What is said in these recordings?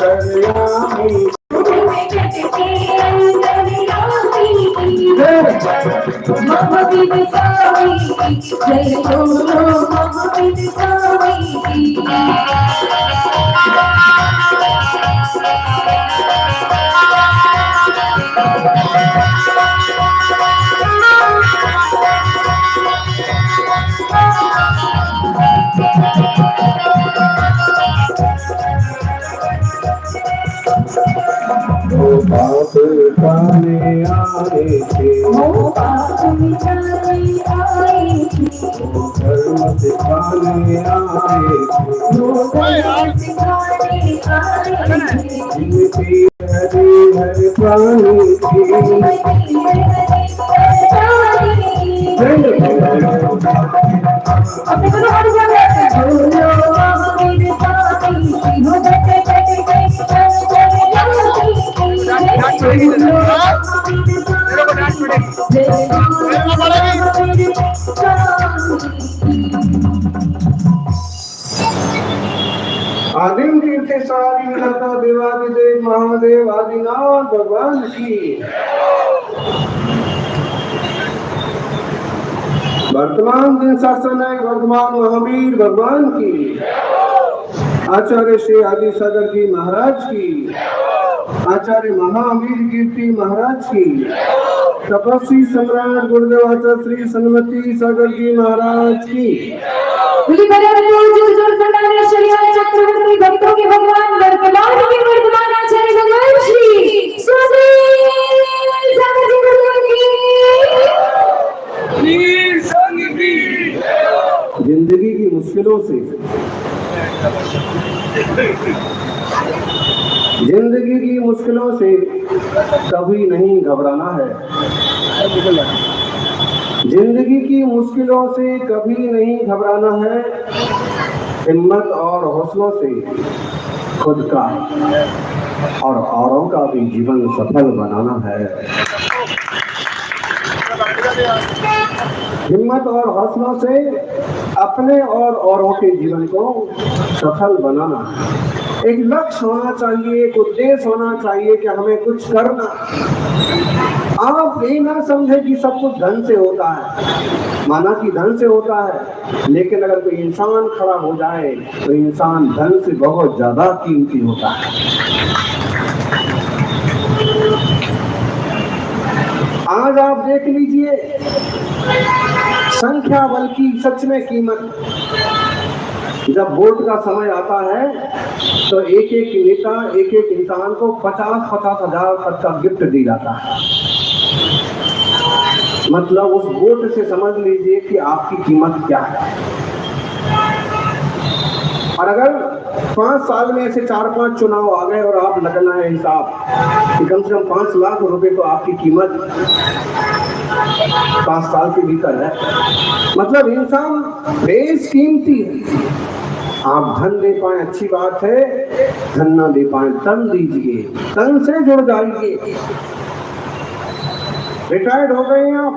अंतर्यामी महावीर स्वामी जय बोलो महावीर स्वामी पाप मिटाने आए थे, पाप मिटाने आए थे, धर्म सिखाने आए थे, धर्म सिखाने आए थे, जिनकी हरी हर प्राणी की आदिम तीर्थ सारी लता देवादिदेव महादेव आदिनाथ भगवान की। वर्तमान दिन शासन है वर्तमान महावीर भगवान की। आचार्य श्री आदि सागर जी महाराज की, आचार्य महावीर कीर्ति महाराज की, तपस्वी सम्राट गुरुदेव आचार्य श्री सन्मति सागर जी महाराज की। चक्रवर्ती भक्तों के भगवान वर्तमान के वर्तमान आचार्य भगवान श्री सागर जी भगवान की। जिंदगी की मुश्किलों से, जिंदगी की मुश्किलों से कभी नहीं घबराना है। जिंदगी की मुश्किलों से कभी नहीं घबराना है। हिम्मत और हौसलों से खुद का और औरों का भी जीवन सफल बनाना है। हिम्मत और हौसलों से अपने और औरों के जीवन को सफल बनाना। एक लक्ष्य होना चाहिए, एक उद्देश्य होना चाहिए कि हमें कुछ करना। आप ये ना समझे कि सब कुछ धन से होता है, माना कि धन से होता है, लेकिन अगर कोई इंसान खड़ा हो जाए तो इंसान धन से बहुत ज्यादा कीमती होता है। आज आप देख लीजिए, संख्या बल की सच में कीमत। जब वोट का समय आता है तो एक एक नेता एक एक इंसान को 50-50 हजार तक का गिफ्ट दी जाता है। मतलब उस वोट से समझ लीजिए कि आपकी कीमत क्या है। और अगर 5 साल में ऐसे 4-5 चुनाव आ गए और आप लगना है हिसाब कि कम से कम 5 लाख रुपए तो आपकी कीमत 5 साल के भीतर है। मतलब इंसान बेशकीमती है। आप धन दे पाए अच्छी बात है, धन ना दे पाए तन दीजिए, तन से जुड़ जाइए। रिटायर्ड हो गए हैं आप,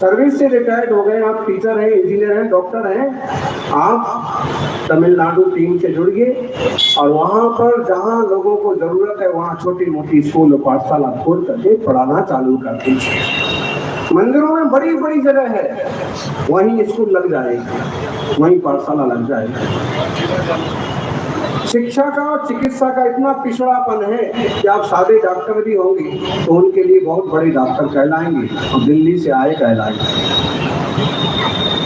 सर्विस से रिटायर्ड हो गए, आप टीचर हैं, इंजीनियर हैं, डॉक्टर हैं, आप तमिलनाडु टीम से जुड़िए और वहां पर जहां लोगों को जरूरत है वहां छोटी मोटी स्कूल और पाठशाला खोल करके पढ़ाना चालू कर दीजिए। मंदिरों में बड़ी बड़ी जगह है, वहीं स्कूल लग जाएगी, वहीं पाठशाला लग जाएगी। शिक्षा का और चिकित्सा का इतना पिछड़ापन है कि आप सादे डॉक्टर भी होंगे तो उनके लिए बहुत बड़े डॉक्टर कहलाएंगे और दिल्ली से आए कहलाएंगे।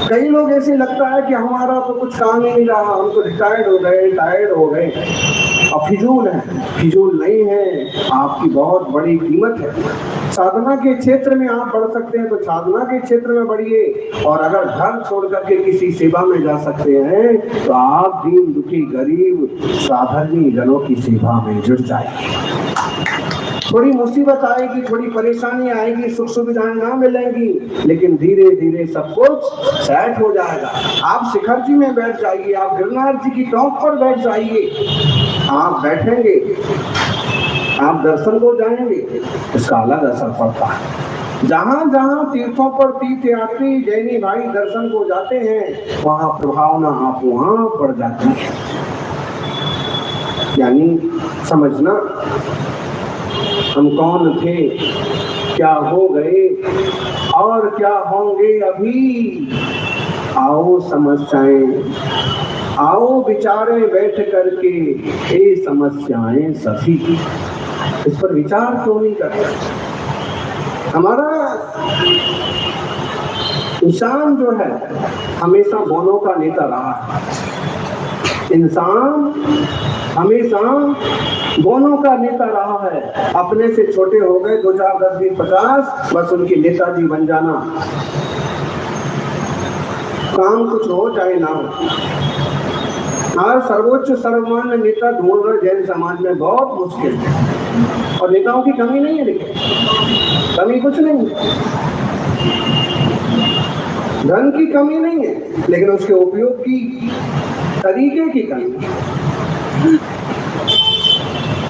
कई लोग ऐसे लगता है कि हमारा तो कुछ काम ही नहीं रहा, हम तो रिटायर्ड हो गए, टायर्ड हो गए और फिजूल है। फिजूल नहीं है, आपकी बहुत बड़ी कीमत है। साधना के क्षेत्र में आप बढ़ सकते हैं तो साधना के क्षेत्र में बढ़िए, और अगर घर छोड़ करके किसी सेवा में जा सकते हैं तो आप दीन दुखी गरीब साधारण जनों की सेवा में जुड़ जाइए। थोड़ी मुसीबत आएगी, थोड़ी परेशानी आएगी, सुख सुविधाएं ना मिलेंगी, लेकिन धीरे धीरे सब कुछ सेट हो जाएगा। आप शिखर जी में बैठ जाइए, आप गिरनार जी की टॉप पर बैठ जाइए, आप बैठेंगे, आप दर्शन को जाएंगे, इसका अलग असर पड़ता है। जहां जहां तीर्थों पर तीर्थयात्री जैनी भाई दर्शन को जाते हैं वहां प्रभावना आप वहां पड़ जाती है। यानी समझना हम कौन थे, क्या हो गए और क्या होंगे अभी। आओ समस्याएं, आओ विचारें बैठ करके, ये समस्याएं सभी। इस पर विचार क्यों नहीं करते? हमारा इंसान जो है हमेशा बोलों का नेता रहा है। इंसान हमेशा बोलों का नेता रहा है। अपने से छोटे हो गए 2, 4, 10, 20, 50, बस उनके नेताजी बन जाना। काम कुछ हो चाहे ना हो। आज सर्वोच्च सर्वमान्य नेता ढूंढना जैन समाज में बहुत मुश्किल है। और नेताओं की कमी नहीं है, लेकिन कमी कुछ नहीं है, धन की कमी नहीं है, लेकिन उसके उपयोग की तरीके की कमी है।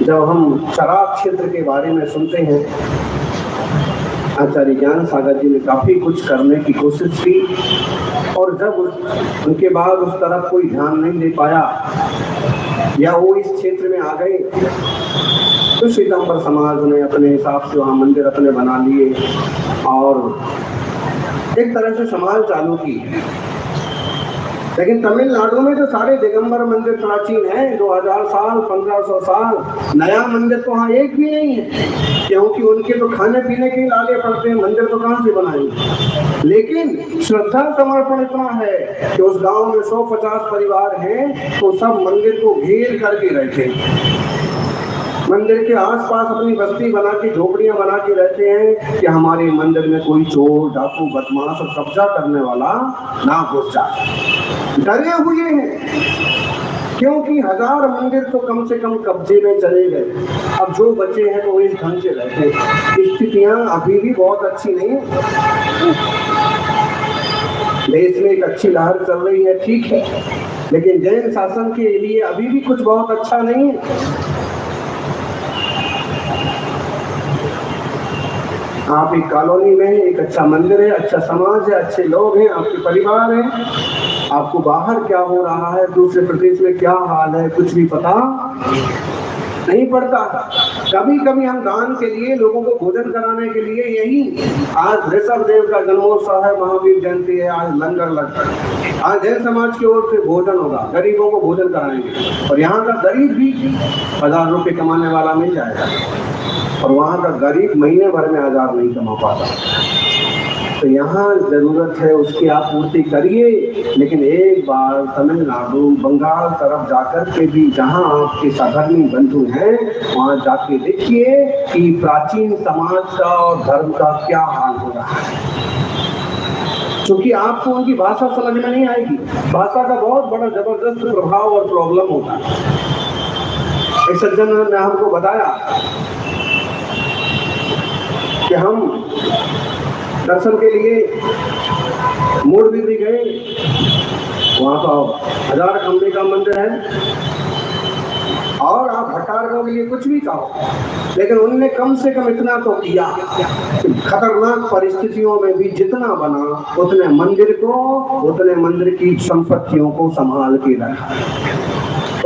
जब हम शराब क्षेत्र के बारे में सुनते हैं, आचार्य ज्ञान सागर जी ने काफी कुछ करने की कोशिश की, और जब उनके बाद उस तरफ कोई ध्यान नहीं दे पाया या वो इस क्षेत्र में आ गए, तो श्वेतांबर समाज ने अपने हिसाब से वहाँ मंदिर अपने बना लिए और एक तरह से समाज चालू की। लेकिन तमिलनाडु में तो सारे दिगंबर मंदिर प्राचीन हैं, 2000 साल, 1500 साल। नया मंदिर तो वहाँ एक भी नहीं है, क्योंकि उनके तो खाने पीने के लाले पड़ते हैं, मंदिर तो कहाँ से बनाएंगे। लेकिन श्रद्धा समर्पण इतना है कि उस गांव में 150 परिवार हैं, तो सब मंदिर को घेर करके रहते हैं। मंदिर के आसपास अपनी बस्ती बना के, झोपड़ियां बना के रहते हैं कि हमारे मंदिर में कोई चोर, डाकू, बदमाश और कब्जा करने वाला ना घुस जाए। डरे हुए हैं, क्योंकि 1000 मंदिर तो कम से कम कब्जे में चले गए। अब जो बचे हैं तो इस ढंग से रहते हैं। स्थितियां अभी भी बहुत अच्छी नहीं है। देश में एक अच्छी लहर चल रही है, ठीक है, लेकिन जैन शासन के लिए अभी भी कुछ बहुत अच्छा नहीं है। आप एक कॉलोनी में, एक अच्छा मंदिर है, अच्छा समाज है, अच्छे लोग हैं, आपके परिवार हैं, आपको बाहर क्या हो रहा है, दूसरे प्रदेश में क्या हाल है, कुछ भी पता नहीं पड़ता। कभी कभी हम दान के लिए, लोगों को भोजन कराने के लिए, यही आज ऋषभ देव का जन्मोत्सव है, महावीर जयंती है, आज लंगर लगता है, आज जैन समाज की ओर से भोजन होगा, गरीबों को भोजन कराएंगे। और यहाँ का गरीब भी 1000 रुपये कमाने वाला मिल जाएगा, और वहाँ का गरीब महीने भर में 1000 नहीं कमा पाता। तो यहाँ जरूरत है उसकी आप पूर्ति करिए। लेकिन एक बार तमिलनाडु, बंगाल तरफ जाकर के भी, जहाँ आपके सधर्मी बंधु हैं, वहाँ जाके देखिए कि प्राचीन समाज का और धर्म का क्या हाल हो रहा है। क्योंकि आपको उनकी भाषा समझ में नहीं आएगी। भाषा का बहुत बड़ा जबरदस्त प्रभाव और प्रॉब्लम होता है। एक सज्जन ने हमको बताया कि हम दर्शन के लिए मूड़बिद्री गए, वहाँ तो 1000 खंबे का मंदिर है, और आप भट्टारगांव के लिए कुछ भी कहो, लेकिन उनने कम से कम इतना तो किया, खतरनाक परिस्थितियों में भी जितना बना उतने मंदिर को, उतने मंदिर की संपत्तियों को संभाल के रखा,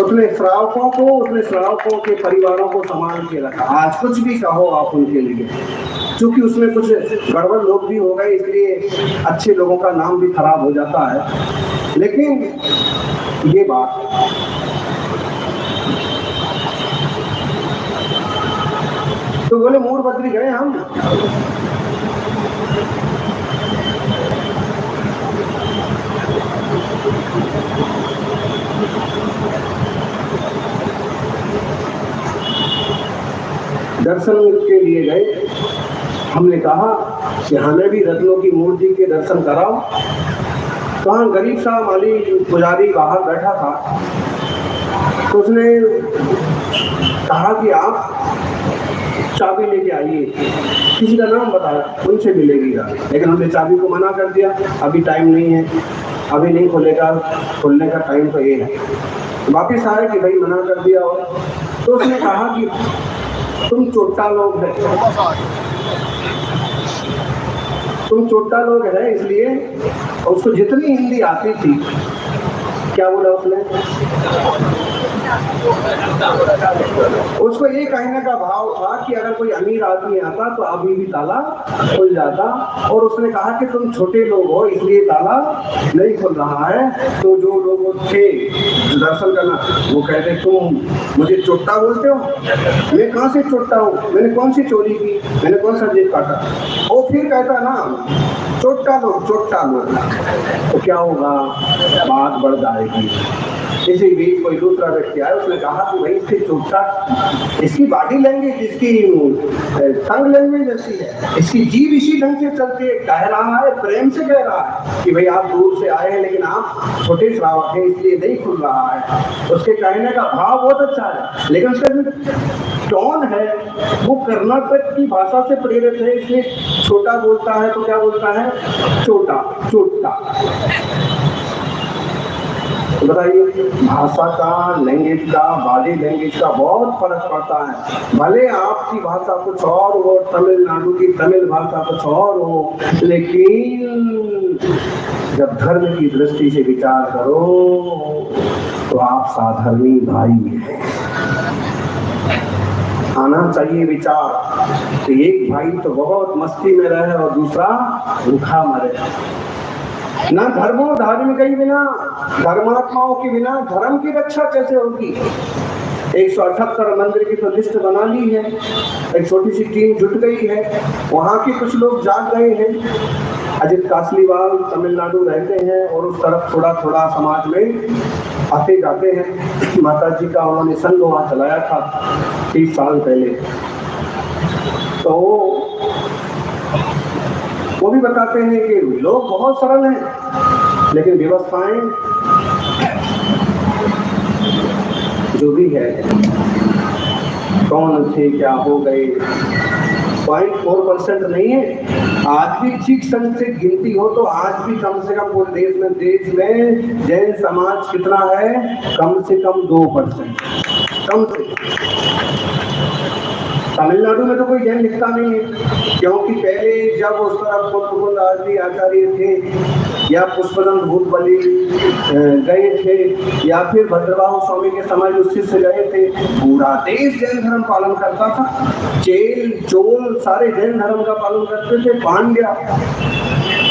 उतने श्रावकों को, उतने श्रावकों के परिवारों को संभाल के रखा। आज कुछ भी कहो आप उनके लिए, क्योंकि उसमें कुछ गड़बड़ लोग भी हो गए, इसलिए अच्छे लोगों का नाम भी खराब हो जाता है। लेकिन ये बात तो बोले मूड़बद्री गए हम, दर्शन के लिए गए। हमने कहा कि हमें भी रत्नों की मूर्ति के दर्शन कराओ। तो हाँ, गरीब सा माली पुजारी बाहर बैठा था, तो उसने कहा कि आप चाबी लेके आइए, किसी का नाम बताया, उनसे मिलेगी। लेकिन हमने चाबी को मना कर दिया, अभी टाइम नहीं है, अभी नहीं खुलेगा, खुलने का टाइम तो ये है। वापिस आए कि भाई मना कर दिया। और तो उसने कहा कि तुम चोट्टा लोग हैं, तुम चोट्टा लोग हैं, इसलिए। उसको जितनी हिंदी आती थी, क्या बोला उसने, उसको ये कहने का भाव था कि अगर कोई अमीर आदमी आता तो अभी भी ताला खुल जाता, और उसने कहा कि तुम छोटे लोग हो इसलिए ताला नहीं खुल रहा है। तो जो लोग थे दर्शन करना वो कहते तुम मुझे चोट्टा बोलते हो, मैं कहाँ से चोट्टा हूँ, मैंने कौन सी चोरी की, मैंने कौन सा जेब काटा। वो फिर कहता ना चोट्टा लो चोट्टा लो, तो क्या होगा, बात बढ़ जाएगी। इसी बीच कोई दूसरा व्यक्ति आया, उसने कहा कि भाई इसकी चोट्टा, इसकी बॉडी लैंग्वेज, इसकी टंग लैंग्वेज ऐसी है, इसकी जीभ इसी ढंग से चलती है, कह रहा है प्रेम से कह रहा है कि भाई आप दूर से आए हैं लेकिन आप छोटे श्रावक हैं इसलिए नहीं खुल रहा है। उसके कहने का भाव बहुत अच्छा है, लेकिन उसका जो टोन है वो कर्नाटक की भाषा से प्रेरित है, इसलिए छोटा बोलता है तो क्या बोलता है, छोटा चोट्टा। तो बताइए भाषा का, लैंग्वेज का, बॉडी लैंग्वेज का बहुत फर्क पड़ता है। भले आपकी भाषा कुछ और हो, तमिलनाडु की तमिल भाषा कुछ और हो, लेकिन जब धर्म की दृष्टि से विचार करो तो आप साधर्मी भाई हैं। आना चाहिए विचार कि एक भाई तो बहुत मस्ती में रहे और दूसरा भूखा मरे। ना धर्मो धार्मिक के बिना, धर्मात्माओं के बिना धर्म की रक्षा कैसे होगी। 178 मंदिर की तो लिस्ट बना ली है, एक छोटी सी टीम जुट गई है, वहाँ के कुछ लोग जाग गए हैं। अजित कासलीवाल तमिलनाडु रहते हैं और उस तरफ थोड़ा थोड़ा समाज में आते जाते हैं। माता जी का उन्होंने संघ वहाँ चलाया था 30 साल पहले। तो वो भी बताते हैं कि लोग बहुत सरल हैं लेकिन व्यवस्थाएं जो भी है, कौन थे क्या हो गए, 0.4% नहीं है। आज भी ठीक संग से गिनती हो तो आज भी कम से कम पूरे देश में जैन समाज कितना है, कम से कम 2%, कम से। तमिलनाडु में तो कोई जैन लिखता नहीं है, क्योंकि पहले जब उस तरफ मुकुंद आचार्य थे या पुष्पदंत भूतबली गए थे या फिर भद्रबाहु स्वामी के समय जो शिष्य गए थे, पूरा देश जैन धर्म पालन करता था। चेल चोल सारे जैन धर्म का पालन करते थे, पांड्या,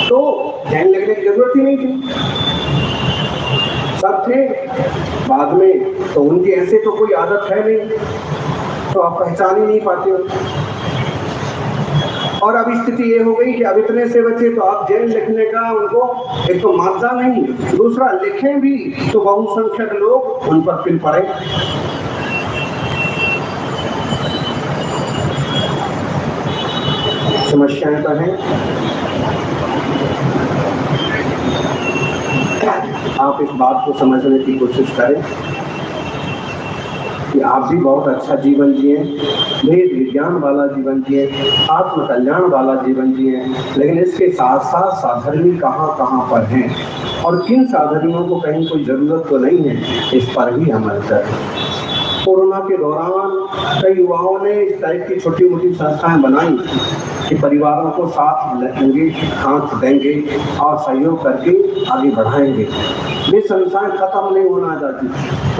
तो जैन लिखने की जरूरत ही नहीं थी, सब थे। बाद में तो उनकी ऐसे तो कोई आदत है नहीं, तो आप पहचान ही नहीं पाते हो। और अब स्थिति ये हो गई कि अब इतने से बच्चे तो आप जैन लिखने का उनको एक तो मानता नहीं, दूसरा लिखें भी तो बहुसंख्यक लोग उन पर पिल पड़े। समस्याएं तो हैं। आप इस बात को समझने की कोशिश करें कि आप भी बहुत अच्छा जीवन जिए, वेद विज्ञान वाला जीवन जिए, आत्म कल्याण वाला जीवन जिए, लेकिन इसके साथ साथ साधर्मी कहाँ पर हैं और किन साधर्मियों को कहीं कोई जरूरत तो नहीं है, इस पर भी अमल करें। कोरोना के दौरान कई युवाओं ने इस टाइप की छोटी मोटी संस्थाएं बनाई कि परिवारों को साथ लेंगे, हाथ देंगे और सहयोग करके आगे बढ़ाएंगे। ये संस्थाएं खत्म नहीं होना चाहती,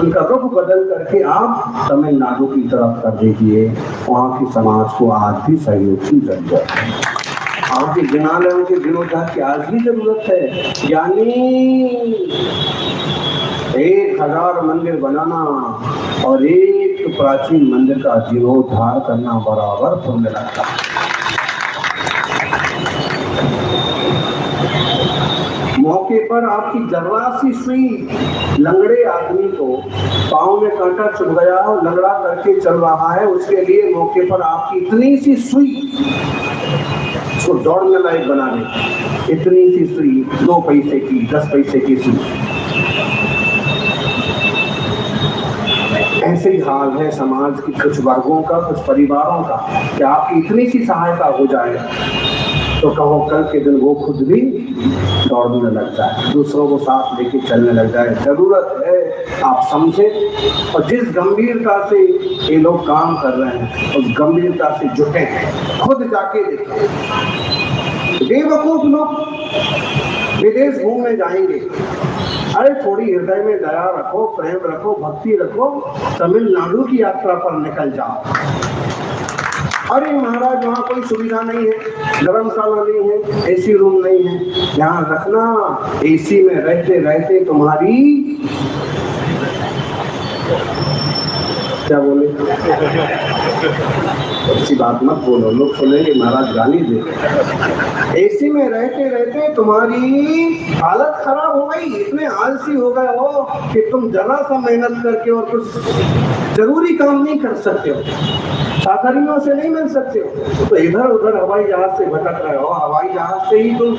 उनका रुख बदल करके आप तमिलनाडु की तरफ कर दीजिए, वहाँ की समाज को आज भी सहयोग की जरूरत है। आपके जिनालयों के जीर्णोद्धार की आज भी जरूरत है, यानी 1000 मंदिर बनाना और एक प्राचीन मंदिर का जीर्णोद्धार करना बराबर पुण्य लगता है। मौके पर आपकी जरा सी सुई लंगड़े आदमी को पाँव में कांटा चुभ गया हो, लंगड़ा करके चल रहा है, उसके लिए मौके पर आपकी इतनी सी सुई उसको दौड़ने लायक बना दे। इतनी सी सुई 2 पैसे की, 10 पैसे की सुई। ऐसे ही हाल है समाज की कुछ वर्गों का, कुछ परिवारों का, कि आपकी इतनी सी सहायता हो जाए तो कहो कल के दिन वो खुद भी दौड़ने लग जाए, दूसरों को साथ लेके चलने लग जाए। जरूरत है आप समझें और जिस गंभीरता से ये लोग काम कर रहे हैं उस गंभीरता से जुटे, खुद जाके देखें। बेवकूफ लोग विदेश घूमने जाएंगे, अरे थोड़ी हृदय में दया रखो, प्रेम रखो, भक्ति रखो, तमिलनाडु की यात्रा पर निकल जाओ। अरे महाराज वहाँ कोई सुविधा नहीं है, धर्मशाला नहीं है, एसी रूम नहीं है। यहाँ रखना, एसी में रहते रहते तुम्हारी क्या बोले अच्छी बात मत बोलो, लोग सुनेंगे महाराज गाली दे। एसी में रहते रहते तुम्हारी हालत खराब हो गई, इतने आलसी हो गए हो कि तुम जरा सा मेहनत करके और कुछ जरूरी काम नहीं कर सकते हो, साथरियों से नहीं मिल सकते हो, तो इधर उधर हवाई जहाज से भटक रहे हो। हवाई जहाज से ही तुम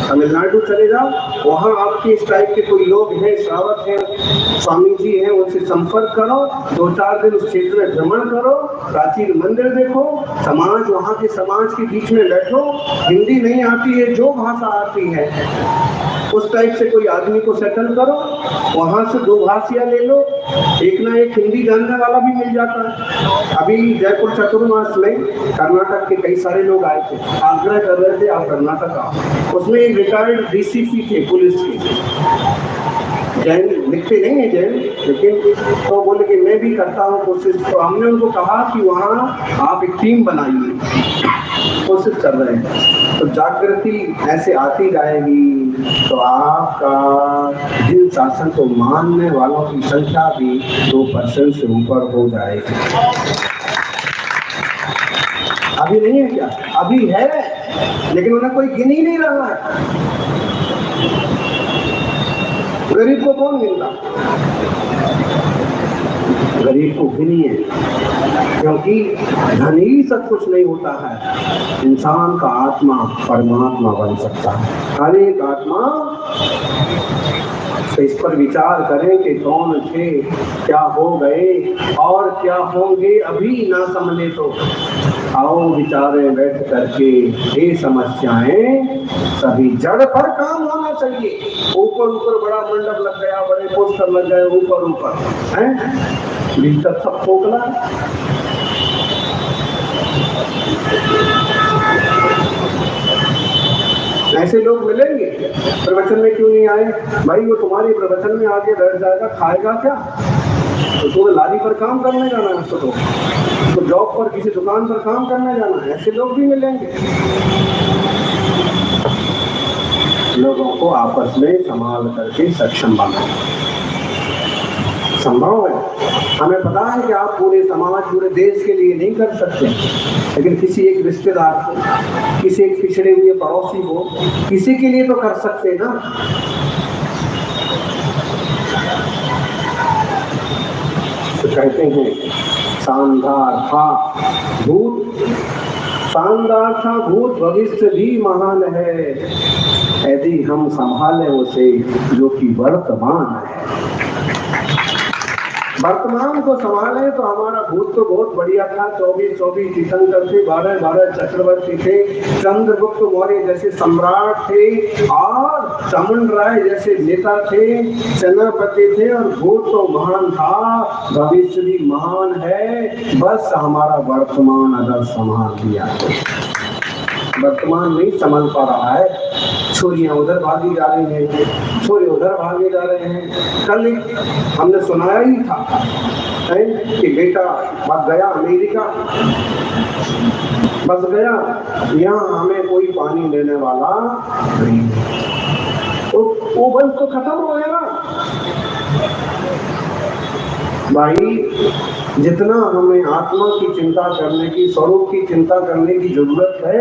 तमिलनाडु चले जाओ, वहाँ आपके इस टाइप के कोई लोग हैं, श्रावक हैं, स्वामी जी हैं, उनसे संपर्क करो, 2-4 दिन उस क्षेत्र में भ्रमण करो, प्राचीन मंदिर देखो, समाज, वहाँ के समाज के बीच में बैठो। हिंदी नहीं आती है, जो भाषा आती है उस टाइप से कोई आदमी को सेटल करो, वहाँ से 2 भाषिया ले लो, एक ना एक हिंदी जानने वाला भी मिल जाता है। अभी जयपुर चतुर्मास में कर्नाटक के कई सारे लोग आए थे, आग्रह कर रहे थे आप कर्नाटक आओ। उसमें एक रिटायर्ड डीसीपी थे पुलिस के, जैन लिखते नहीं है जैन, लेकिन तो बोले कि मैं भी करता हूँ कोशिश। तो हमने उनको कहा कि वहाँ आप एक टीम बनाइए, कोशिश कर रहे हैं, तो जागृति ऐसे आती जाएगी तो आपका जिन शासन को मानने वालों की संख्या भी 2% से ऊपर हो जाएगी। अभी नहीं है क्या? अभी है, लेकिन उन्हें कोई गिन ही नहीं रहा है। गरीब को कौन गिनता? गरीब को गिनिए, क्योंकि धन ही सब कुछ नहीं होता है। इंसान का आत्मा परमात्मा बन सकता है। हर एक आत्मा, तो इस पर विचार करें कि कौन थे, क्या हो गए और क्या होंगे अभी ना समझे तो आओ विचारें बैठ करके। ये समस्याएं सभी जड़ पर काम होना चाहिए। ऊपर ऊपर बड़ा मंडप लग गया, बड़े पोस्टर लग गए ऊपर ऊपर, हैं भीतर सब खोखला। ऐसे लोग मिलेंगे, प्रवचन में क्यों नहीं आए? भाई वो तुम्हारे प्रवचन में आगे बैठ जाएगा, खाएगा क्या? तो तुम्हें लारी पर काम करने जाना है, तो जॉब पर किसी दुकान पर काम करने जाना है। ऐसे लोग भी मिलेंगे। लोगों को आपस में संभाल करके सक्षम बनाना संभव है। हमें पता है कि आप पूरे समाज, पूरे देश के लिए नहीं कर सकते, लेकिन किसी एक रिश्तेदार को, किसी एक पिछड़े हुए पड़ोसी को, किसी के लिए तो कर सकते ना। तो कहते हैं शानदार था भूत, शानदार था भूत, भविष्य भी महान है, यदि हम संभालें उसे जो कि वर्तमान है। वर्तमान को संभालें तो हमारा भूत तो बहुत बढ़िया था। 24 तीर्थंकर थे, 12 चक्रवर्ती थे, चंद्रगुप्त मौर्य जैसे सम्राट थे और चामुंड राय जैसे नेता थे, सेनापति थे, और भूत तो महान था, भविष्य भी महान है। बस हमारा वर्तमान अगर संभाल लिया, वर्तमान नहीं संभल पा रहा है। छोरियां उधर भागी जा रही हैं, छोरे उधर भागे जा रहे हैं। कल हमने सुनाया ही था कि बेटा भाग गया अमेरिका, बस गया, यहाँ हमें कोई पानी देने वाला नहीं, तो वो वंश तो खत्म हो गया। भाई जितना हमें आत्मा की चिंता करने की, स्वरूप की चिंता करने की जरूरत है,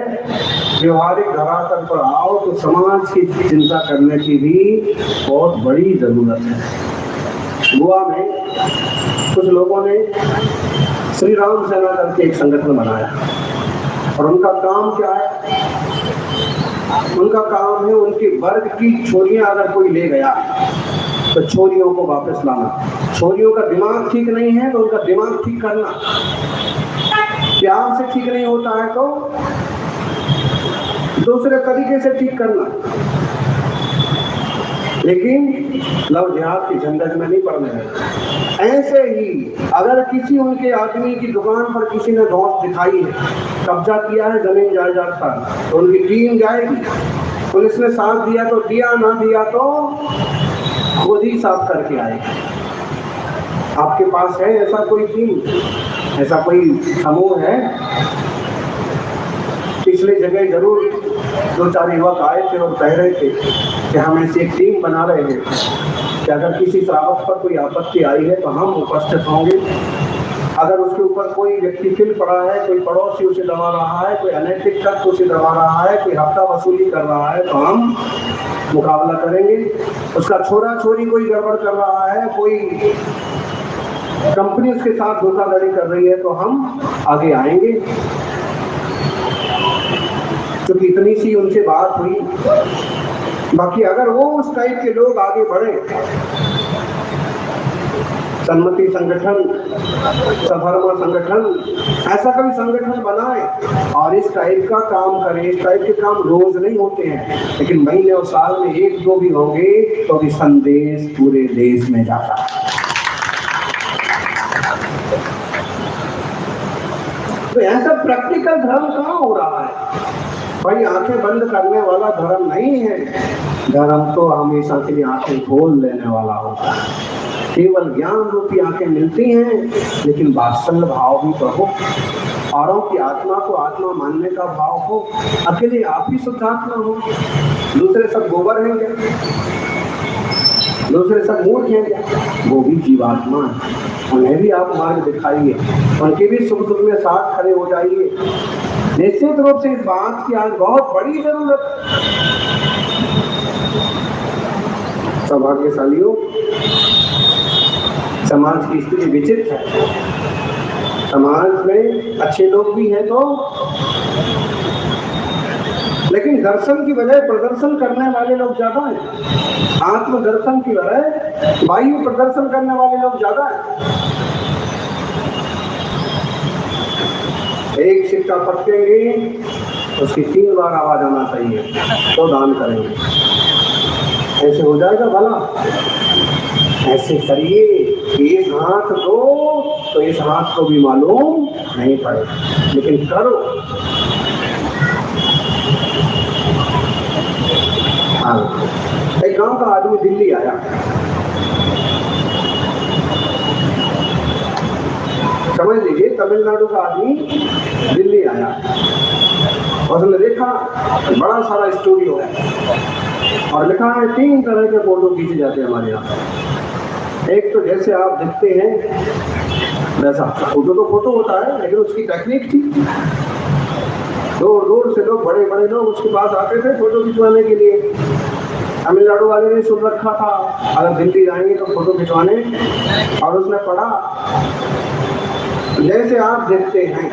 व्यवहारिक धरातल पर आओ तो समाज की चिंता करने की भी बहुत बड़ी जरूरत है। गोवा में कुछ लोगों ने श्री राम सेना करके एक संगठन बनाया और उनका काम क्या है? उनका काम है उनके वर्ग की छोरियां अगर कोई ले गया तो छोरियों को वापस लाना। छोरियों का दिमाग ठीक नहीं है तो उनका दिमाग ठीक करना। प्यार से ठीक नहीं होता है तो दूसरे तरीके से ठीक करना, लेकिन लव जिहाद की झंझट में नहीं पड़ने देना। ऐसे ही अगर किसी उनके आदमी की दुकान पर किसी ने धौंस दिखाई है, कब्जा किया है जमीन जायदाद पर, तो उनकी टीम जाएगी, पुलिस ने साथ दिया तो दिया, ना दिया तो खुद ही साफ करके आएगा। आपके पास है ऐसा कोई टीम, ऐसा कोई समूह है? पिछले जगह जरूर 2-4 युवक आए थे और कह रहे थे कि हम ऐसी एक टीम बना रहे हैं कि अगर किसी श्रावक पर कोई आपत्ति आई है तो हम उपस्थित होंगे। अगर उसके ऊपर कोई व्यक्ति फिल पड़ा है, कोई पड़ोसी उसे दबा रहा है, कोई अनैतिक तत्व उसे दबा रहा है, कोई हफ्ता वसूली कर रहा है, तो हम मुकाबला करेंगे। उसका छोरा छोरी कोई गड़बड़ कर रहा है, कोई कंपनी उसके साथ धोखाधड़ी कर रही है, तो हम आगे आएंगे। क्योंकि इतनी सी उनसे बात हुई। बाकी अगर वो उस टाइप के लोग आगे बढ़े, सन्मति संगठन, सधर्म संगठन, ऐसा कभी संगठन बनाए और इस टाइप का काम करें। इस टाइप के काम रोज नहीं होते हैं, लेकिन महीने और साल में 1-2 भी होंगे तो भी संदेश पूरे देश में जाता है। तो ऐसा प्रैक्टिकल धर्म कहाँ हो रहा है भाई? आंखें बंद करने वाला धर्म नहीं है। धर्म तो हमेशा के लिए आंखें खोल लेने वाला होता है। केवल ज्ञान रूपी आंखें मिलती हैं, लेकिन वात्सल्य भाव भी तो हो, औरों की आत्मा को आत्मा मानने का भाव हो। अकेले आप ही शुद्धात्मा हो, दूसरे सब गोबर हैं क्या? दूसरे सब मूर्ख हैं क्या? वो भी जीवात्मा है, उन्हें भी आप मार्ग दिखाइए, उनके भी सुख दुख में साथ खड़े हो जाइए। निश्चित रूप से इस बात की आज बहुत बड़ी जरूरत है। सौभाग्यशालियों, समाज की स्थिति विचित्र है। समाज में अच्छे लोग भी हैं तो, लेकिन दर्शन की बजाय प्रदर्शन करने वाले लोग ज्यादा हैं। आत्मदर्शन की बजाय वायु प्रदर्शन करने वाले लोग ज्यादा हैं। एक सिक्का पटकेंगे उसकी 3 बार आवाज आना चाहिए तो दान करेंगे। ऐसे हो जाएगा भला? ऐसे करिए कि एक हाथ दो तो इस हाथ को भी मालूम नहीं पड़ेगा, लेकिन करो। एक गांव का आदमी दिल्ली आया। समझ लीजिए, तमिलनाडु का आदमी दिल्ली आया। उसने देखा बड़ा सारा स्टूडियो है और लिखा है 3 तरह के फोटो खींचे जाते हैं हमारे यहाँ। एक तो जैसे आप दिखते हैं वैसा, फोटो तो फोटो होता है, लेकिन उसकी टेक्निक थी। दूर दूर से लोग, बड़े बड़े लोग उसके पास आते थे फोटो खिंचवाने के लिए। तमिलनाडु वाले ने सुन रखा था अगर दिल्ली जाएंगे तो फोटो खिंचवाने, और उसने पढ़ा जैसे आप देखते हैं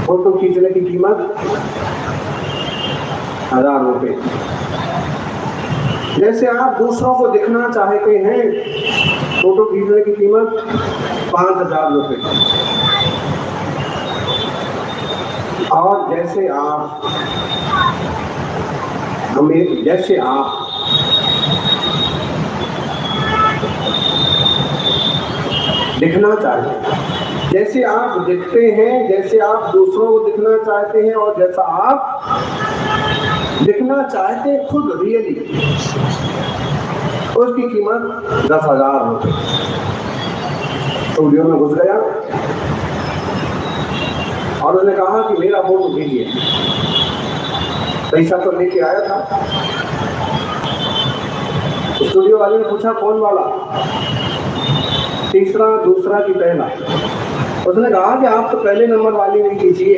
फोटो खींचने की कीमत 1000 रुपये। जैसे आप दूसरों को दिखना चाहते हैं, फोटो खींचने की कीमत 5000 रुपये। और जैसे आप दिखना चाहते हैं, जैसे आप दिखते हैं, जैसे आप दूसरों को दिखना चाहते हैं, और जैसा आप दिखना चाहते हैं खुद रियली, उसकी कीमत 10,000 रुपये। स्टूडियो में घुस गया और उसने कहा कि मेरा फोटो भेजिए। पैसा तो लेके आया था। स्टूडियो वाले ने पूछा कौन वाला? तीसरा, दूसरा कि पहला? उसने कहा कि आप तो पहले नंबर वाली नहीं खींचिए।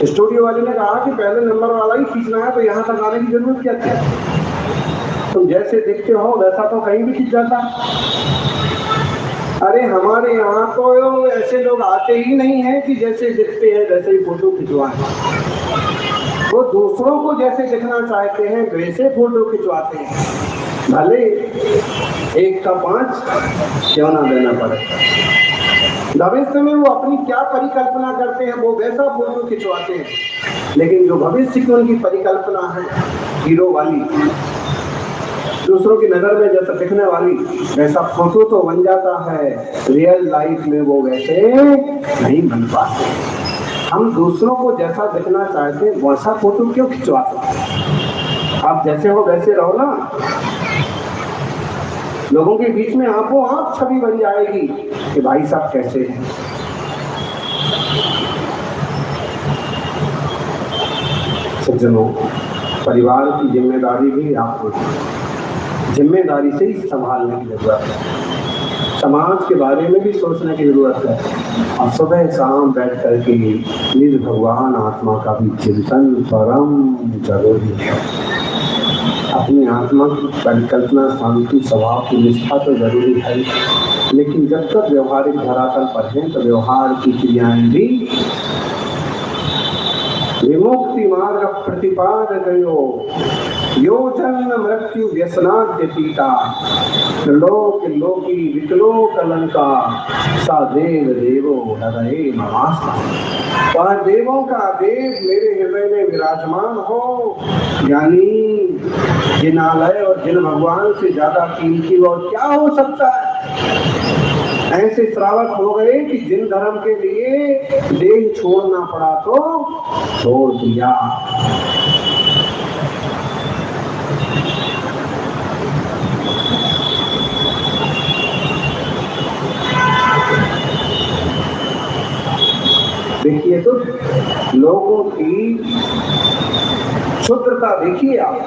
स्टूडियो वाले ने कहा कि पहले नंबर वाला ही खींचना है, तो यहाँ तक आने की जरूरत क्या थी? तुम जैसे दिखते हो वैसा तो कहीं भी खींच जाता। अरे हमारे यहाँ तो ऐसे लोग आते ही नहीं हैं कि जैसे दिखते हैं वैसे ही फोटो खिंचवाएं। वो दूसरों को जैसे दिखना चाहते हैं वैसे फोटो खिंचवाते हैं, भले 1 का 5 क्यों ना देना पड़े। भविष्य में वो अपनी क्या परिकल्पना करते हैं वो वैसा फोटो खिंचवाते हैं, लेकिन जो भविष्य की उनकी परिकल्पना है हीरो वाली, दूसरों की नजर में जैसा दिखने वाली, वैसा फोटो तो बन जाता है, रियल लाइफ में वो वैसे नहीं बन पाते। हम दूसरों को जैसा दिखना चाहते हैं वैसा फोटो क्यों खिंचवाते हैं? आप जैसे हो वैसे रहो ना। लोगों के बीच में आपको आप छवि बन जाएगी कि भाई साहब कैसे हैं। सज्जनों, परिवार की जिम्मेदारी भी आपको जिम्मेदारी से ही संभालने की जरूरत है। समाज के बारे में भी सोचने की जरूरत है और सुबह शाम बैठ करके निज भगवान आत्मा का भी चिंतन परम जरूरी है। अपनी आत्मा की परिकल्पना, शांति, स्वभाव की निष्ठा तो जरूरी है, लेकिन जब तक व्यवहारिक धरातल पर हैं तो व्यवहार की क्रियाएं भी विमुक्ति मार्ग प्रतिपादकयो यो जन्म मृत्यु व्यसनाद्य पीता लोक लोकी विकलोक अलंका सा देव देवो हृदय नमास्ता। वह देवों का देव मेरे हृदय में विराजमान हो। ज्ञानी जिनालय और जिन भगवान से ज्यादा कीमती और क्या हो सकता है। ऐसे श्रावक हो गए कि जिन धर्म के लिए देह छोड़ना पड़ा तो छोड़ दिया। देखिए तो लोगों की क्षुद्रता देखिए आप।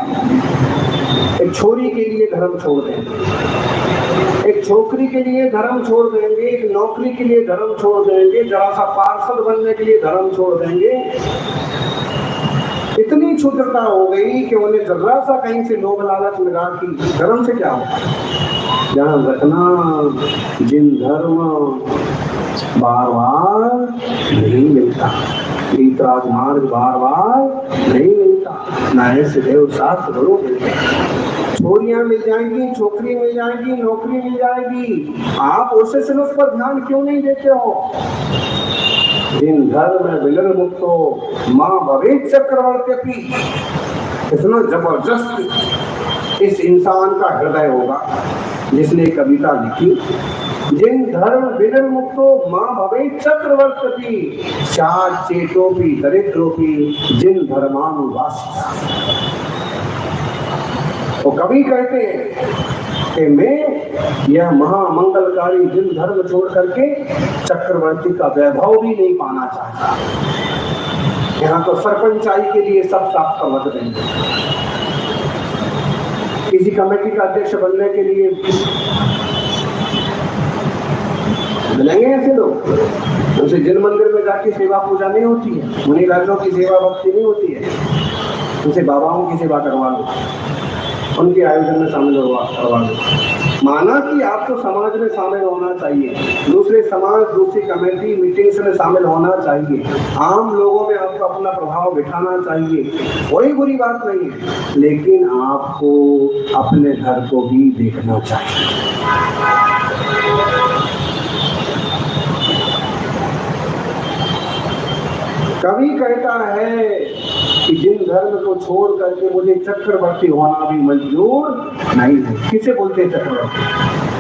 एक छोरी के लिए धर्म छोड़ देंगे, एक छोकरी के लिए धर्म छोड़ देंगे, एक नौकरी के लिए धर्म छोड़ देंगे, जरा सा पार्षद बनने के लिए धर्म छोड़ देंगे। इतनी क्षुद्रता हो गई कि उन्हें जरा सा कहीं से लोभ लालच मिला कि धर्म से क्या होगा। ध्यान रखना, जिन धर्म बार बार नहीं मिलता, गीतराज मार्ग बार बार नहीं मिलता, ना ऐसे देव शास्त्र गुरु मिलते। छोरियां मिल जाएंगी, छोकरी मिल जाएगी, नौकरी मिल जाएगी, आप उससे सिर्फ उस पर ध्यान क्यों नहीं देते हो। जिन धर्म में विलर मुक्तो माँ भवे चक्रवर्ती, इतना जबरदस्त इस इंसान का हृदय होगा जिसने कविता लिखी। जिन धर्म विलर मुक्तो माँ भवे चक्रवर्ती, चार चेटोपी दरिद्रोपी जिन धर्मानुवासिता। तो कवि कहते हैं कि मैं यह महामंगलकारी जिन धर्म छोड़ करके चक्रवर्ती का वैभव भी नहीं पाना चाहता। यहाँ तो सरपंचाई के लिए सब साफ समझ रहे हैं, किसी कमेटी का अध्यक्ष बनने के लिए बनेंगे ऐसे लोग। उनसे जिन मंदिर में जाके सेवा पूजा नहीं होती है, मुनि राजों की सेवा भक्ति नहीं होती है, उनसे बाबाओं की सेवा करवा लो, उनके आयोजन में शामिल करवा लो। माना कि आपको समाज में शामिल होना चाहिए, दूसरे समाज, दूसरी कमेटी मीटिंग्स में शामिल होना चाहिए, आम लोगों में आपको अपना प्रभाव बिठाना चाहिए, कोई बुरी बात नहीं है, लेकिन आपको अपने घर को भी देखना चाहिए। कवि कहता है कि जिन धर्म को छोड़ करके मुझे चक्रवर्ती होना भी मंजूर नहीं है। किसे बोलते हैं चक्रवर्ती?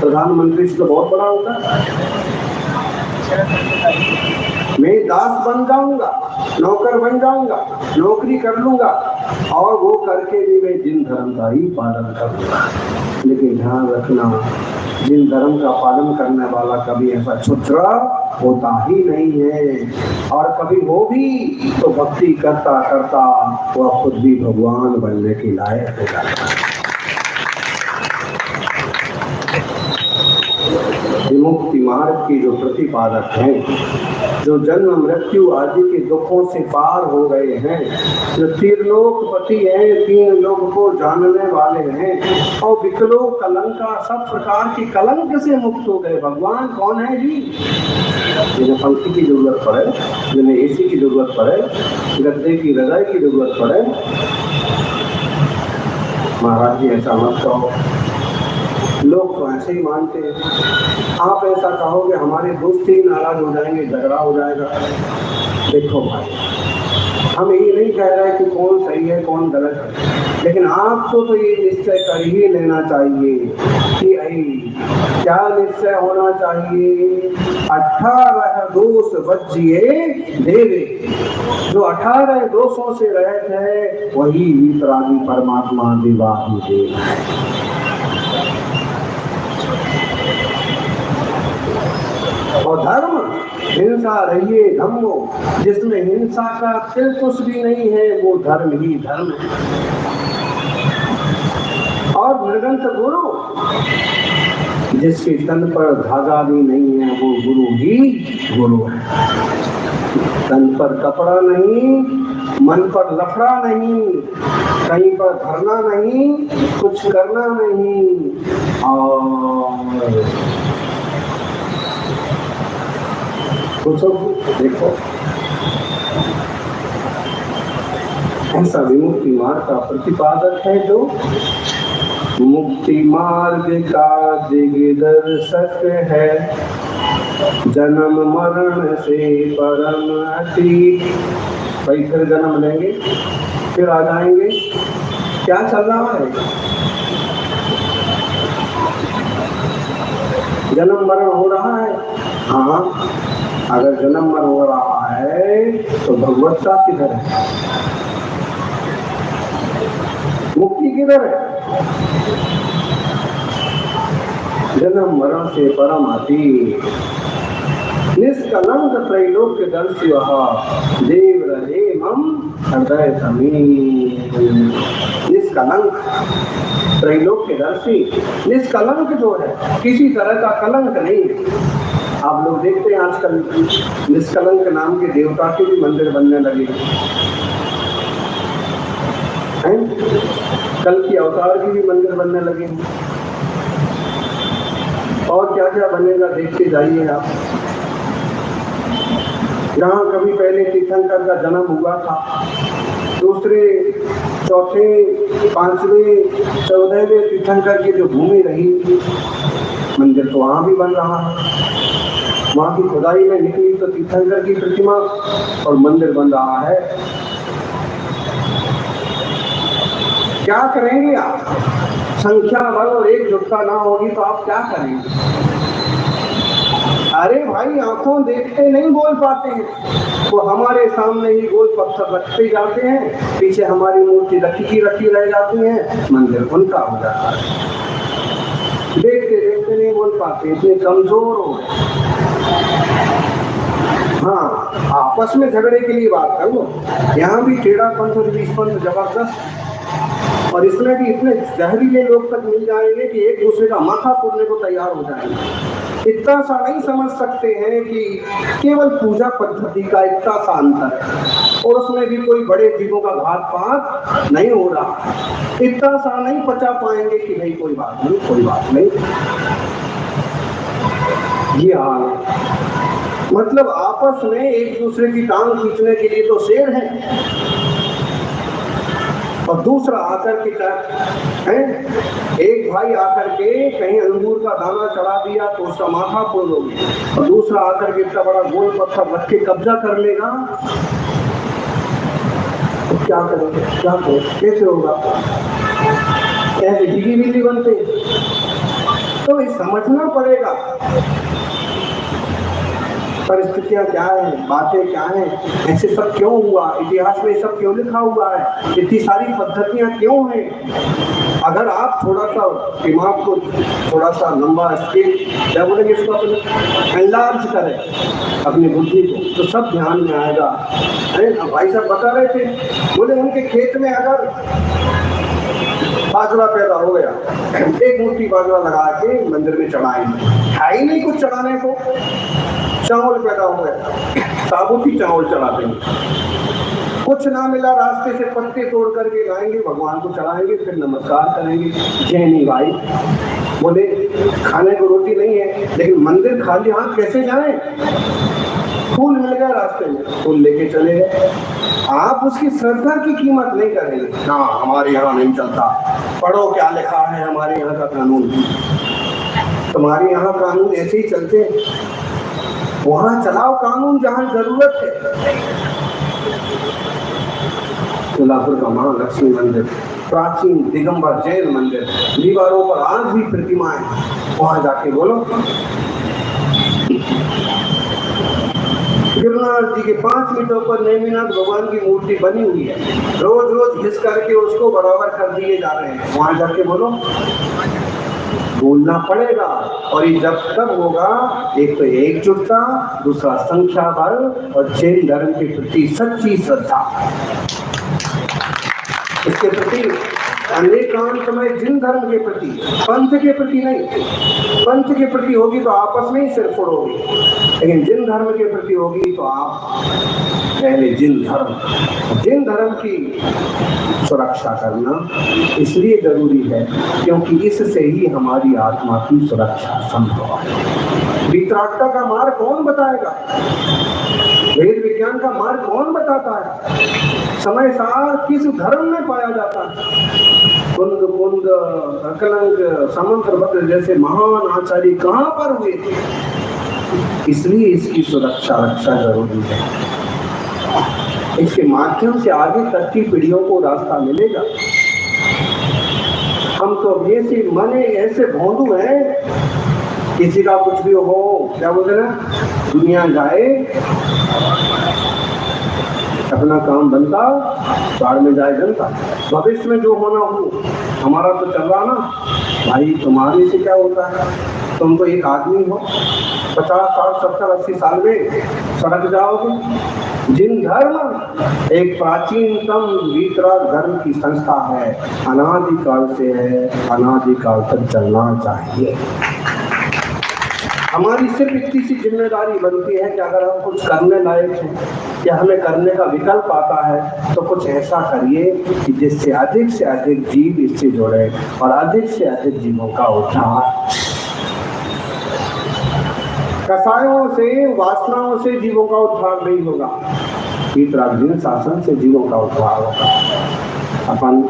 प्रधानमंत्री से तो बहुत बड़ा होता है। मैं दास बन जाऊंगा, नौकर बन जाऊंगा, नौकरी कर लूंगा और वो करके भी मैं जिन धर्म का ही पालन करूंगा। लेकिन ध्यान रखना, जिन धर्म का पालन करने वाला कभी ऐसा क्षुद्र होता ही नहीं है, और कभी हो भी तो भक्ति करता करता वह खुद भी भगवान बनने के लायक हो जाता है। विमुक्ति मार्ग की जो प्रतिपादक हैं, जो जन्म मृत्यु आदि के दुखों से पार हो गए हैं, जो त्रिलोकपति हैं, तीन लोक को जानने वाले हैं और विकलोक कलंका सब प्रकार की कलंक से मुक्त हो गए। भगवान कौन है जी? जिन्हें पंखी की जरूरत पड़े, जिन्हें एसी की जरूरत पड़े, गद्दे की रजाई की जरूरत पड़े, महाराज जी ऐसा मत कहो। लोग तो ऐसे ही मानते हैं। आप ऐसा कहोगे हमारे दोस्त ही नाराज हो जाएंगे, झगड़ा हो जाएगा। देखो भाई, हम ये नहीं कह रहे कि कौन सही है कौन गलत है, लेकिन आपको तो ये निश्चय कर ही लेना चाहिए कि क्या निश्चय होना चाहिए, 18 दोष बचिए देवे। जो 18 दोषों से रहित है वही ईश्वरादि परमात्मा दिवाही देव। और धर्म हिंसा रहिए धम्मो, जिसमें हिंसा का तिल कुछ भी नहीं है वो धर्म ही धर्म है। और मृगंत गुरु, जिसके तन पर धागा भी नहीं है वो गुरु ही गुरु है। तन पर कपड़ा नहीं, मन पर लफड़ा नहीं, कहीं पर धरना नहीं, कुछ करना नहीं, और देखो ऐसा विमुक्ति मार्ग का प्रतिपादक है जो मुक्ति मार्ग का दिग्दर्शक है, जन्म मरण से परम अतीत। भाई फिर जन्म लेंगे फिर आ जाएंगे, क्या चल रहा है? जन्म मरण हो रहा है। हाँ, अगर जन्म मरण हो रहा है तो भगवत्ता किधर है, मुक्ति किधर है? जन्म मरण से परम अतीत, निष्कलंक त्रैलोक्य दर्शी देव रहे मम हृदय समीप। निष्कलंक त्रैलोक्य दर्शी, निष्कलंक जो है किसी तरह का कलंक नहीं है। आप लोग देखते हैं आजकल निष्कलंक नाम के देवता के भी मंदिर बनने लगे हैं, कल की अवतार की भी मंदिर बनने लगे हैं, और क्या क्या बनेगा देखते जाइए आप। जहाँ कभी पहले तीर्थंकर का जन्म हुआ था, दूसरे चौथे 5वें 14वें तीर्थंकर की जो भूमि रही, मंदिर तो वहाँ भी बन रहा है। वहाँ की खुदाई में निकली तो तीर्थंकर की प्रतिमा और मंदिर बन रहा है। क्या करेंगे आप? संख्या बल और एकजुटता ना होगी तो आप क्या करेंगे? अरे भाई, आंखों देखते नहीं बोल पाते हैं, वो हमारे सामने ही गोल पत्थर रखते जाते हैं, पीछे हमारी मूर्ति रखी रह जाती है, मंदिर उनका हो जाता है। देखते देखते नहीं बोल पाते, इतने कमजोर हो गए। हाँ, आपस में झगड़े के लिए बात कर लो, यहाँ भी टेढ़ा पंथ और बीस पंथ जबरदस्त, और इसमें भी इतने जहरीले लोग तक मिल जाएंगे कि एक दूसरे का माथा तोड़ने को तैयार हो जाएंगे। इतना सा नहीं समझ सकते हैं कि केवल पूजा पद्धति का इतना सा अंतर है और उसमें भी कोई बड़े जीवों का घात पात नहीं हो रहा। इतना सा नहीं पचा पाएंगे कि नहीं कोई बात नहीं। ये हाल है। मतलब आपस में एक दूसरे की टांग खींचने के लिए तो शेर है, और दूसरा आकर के है, एक भाई आकर के कहीं अंगूर का दाना चढ़ा दिया तो उसका माथा फोड़ दोगे, और दूसरा आकर के इतना बड़ा गोल पत्थर रख के कब्जा कर लेगा, तो क्या करोगे? कैसे होगा? कैसे गिली बिल्ली बनते? तो ये समझना पड़ेगा परिस्थितियां क्या है, बातें क्या है, ऐसे सब क्यों हुआ, इतिहास में सब क्यों लिखा हुआ है, इतनी सारी पद्धतियां क्यों हैं। अगर आप थोड़ा सा दिमाग को थोड़ा सा लंबा स्केल क्या बोलेंगे इसको, अपने एनलार्ज करें अपनी बुद्धि को, तो सब ध्यान में आएगा। भाई साहब बता रहे थे, बोले उनके खेत में अगर बाजरा पैदा हो गया, एक मुट्ठी बाजरा लगा के मंदिर में चढ़ाएंगे, है ही नहीं कुछ चढ़ाने को। चावल पैदा हो गया, साबुत ही चावल चढ़ा देंगे। कुछ ना मिला, रास्ते से पत्ते तोड़ करके लाएंगे, भगवान को चढ़ाएंगे, फिर नमस्कार करेंगे। जैनी भाई बोले खाने को रोटी नहीं है, लेकिन मंदिर खाली हाथ कैसे जाएं? फूल मिल गया रास्ते में, फूल लेके चले गए। आप उसकी श्रद्धा की कीमत नहीं करेंगे। ना, हमारे यहाँ नहीं चलता, पढ़ो क्या लिखा है हमारे यहाँ का कानून। तुम्हारे यहाँ कानून ऐसे ही चलते, वहां चलाओ कानून जहां जरूरत है। सोलापुर का महालक्ष्मी मंदिर, प्राचीन दिगंबर जैन मंदिर, दीवारों पर आज भी प्रतिमाएं, वहां जाके बोलो। गिरनार जी के 5 मीटर पर नेमिनाथ भगवान की मूर्ति बनी हुई है, रोज रोज घिस करके उसको बराबर कर दिए जा रहे हैं, वहां जाके बोलो। बोलना पड़ेगा। और ये जब तब होगा, एक तो एकजुटता, दूसरा संख्या बल और जैन धर्म के प्रति सच्ची श्रद्धा। इसके प्रति अनेकांत में जिन धर्म के प्रति, पंथ के प्रति नहीं। पंथ के प्रति होगी तो आपस में ही सिर फोड़ोगी, लेकिन जिन धर्म के प्रति होगी तो आप पहले जिन धर्म की सुरक्षा करना इसलिए जरूरी है क्योंकि इससे ही हमारी आत्मा की सुरक्षा संभव है। वितरागता का मार्ग कौन बताएगा? वेद विज्ञान का मार्ग कौन बताता है? समय सार किस धर्म में पाया जाता है? कुंद कुंद अकलंक समुद्रभद्र जैसे महान आचार्य कहाँ पर हुए थे? इसलिए इसकी सुरक्षा रक्षा जरूरी है। इसके माध्यम से आगे तक की पीढ़ियों को रास्ता मिलेगा। हम तो ऐसे मने ऐसे भोंदू हैं, किसी का कुछ भी हो, क्या बोलते ना, दुनिया जाए अपना काम बनता, बाढ़ में जाए जनता। भविष्य में जो होना हो, हमारा तो चल रहा ना भाई, तुम्हारे से क्या होता है? तुम तो एक आदमी हो, 50, 60, 70, 80 साल में सड़क जाओगे। जिन धर्म एक प्राचीनतम वीतराग धर्म की संस्था है, अनादिकाल से है, अनादिकाल तक चलना चाहिए। हमारी सिर्फ इतनी सी जिम्मेदारी बनती है कि अगर हम कुछ करने लायक हैं या हमें करने का विकल्प आता है तो कुछ ऐसा करिए कि जिससे अधिक से अधिक जीव इससे जुड़े और अधिक से अधिक जीवों का उद्धार। कसायों से, वासनाओं से जीवों का उद्धार नहीं होगा, वीतराग शासन से जीवों का उद्धार होगा। अपन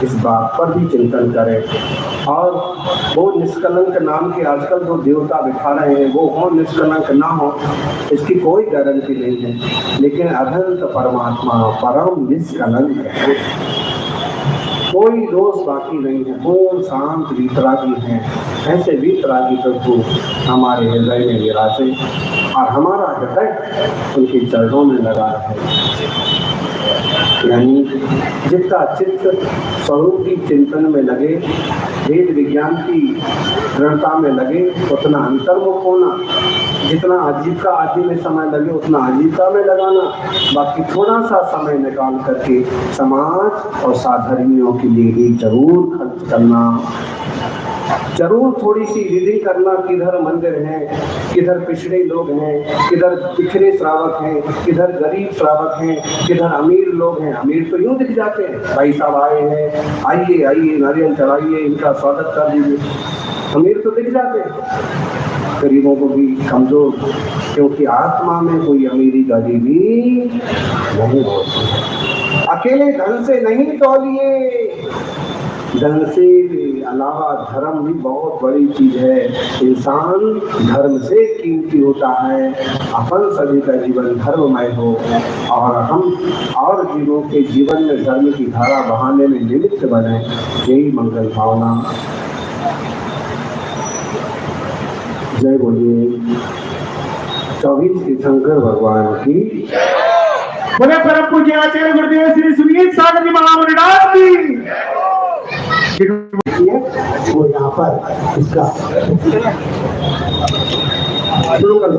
इस बात पर भी चिंतन करें। और वो निष्कलंक नाम के आजकल जो देवता बिठा रहे हैं, वो हो निष्कलंक ना हो इसकी कोई गारंटी नहीं है, लेकिन अनंत परमात्मा परम निष्कलंक है, कोई दोष बाकी नहीं है, वो शांत वीतरागी हैं। ऐसे वीतरागी प्रभु हमारे हृदय में विराजे और हमारा हृदय उनके चरणों में लगा रहे। यानी जितना चित्त स्वरूप की चिंतन में लगे, वेद विज्ञान की दृढ़ता में लगे, उतना अंतर्मुख होना। जितना आजीविका आदि में समय लगे उतना आजीविका में लगाना, बाकी थोड़ा सा समय निकाल करके समाज और साधर्मियों के लिए भी जरूर खर्च करना, जरूर थोड़ी सी विधि करना। किधर मंदिर हैं, किधर पिछड़े लोग हैं, किधर बिखरे श्रावक हैं, किधर गरीब श्रावक हैं, किधर अमीर लोग हैं। अमीर तो यूं दिख जाते हैं, भाई साहब आए हैं, आइए आइए नारियल चढ़ाइए, इनका स्वागत कर दीजिए, अमीर तो दिख जाते हैं। गरीबों को भी कमजोर, क्योंकि आत्मा में कोई अमीरी गरीबी नहीं होती। अकेले धन से नहीं तौलिए, धन से अलावा धर्म भी बहुत बड़ी चीज है। इंसान धर्म से कीमती होता है। अपन सभी का जीवन धर्ममय हो और हम और जीवों के जीवन में धर्म की धारा बहाने में निमित्त बने, यही मंगल भावना। जय बोलिए 24 तीर्थंकर भगवान की। बोले परम पूज्य आचार्य गुरुदेव श्री सुनील सागर जी महामंडल की। वो यहाँ पर इसका शुरू कर दो।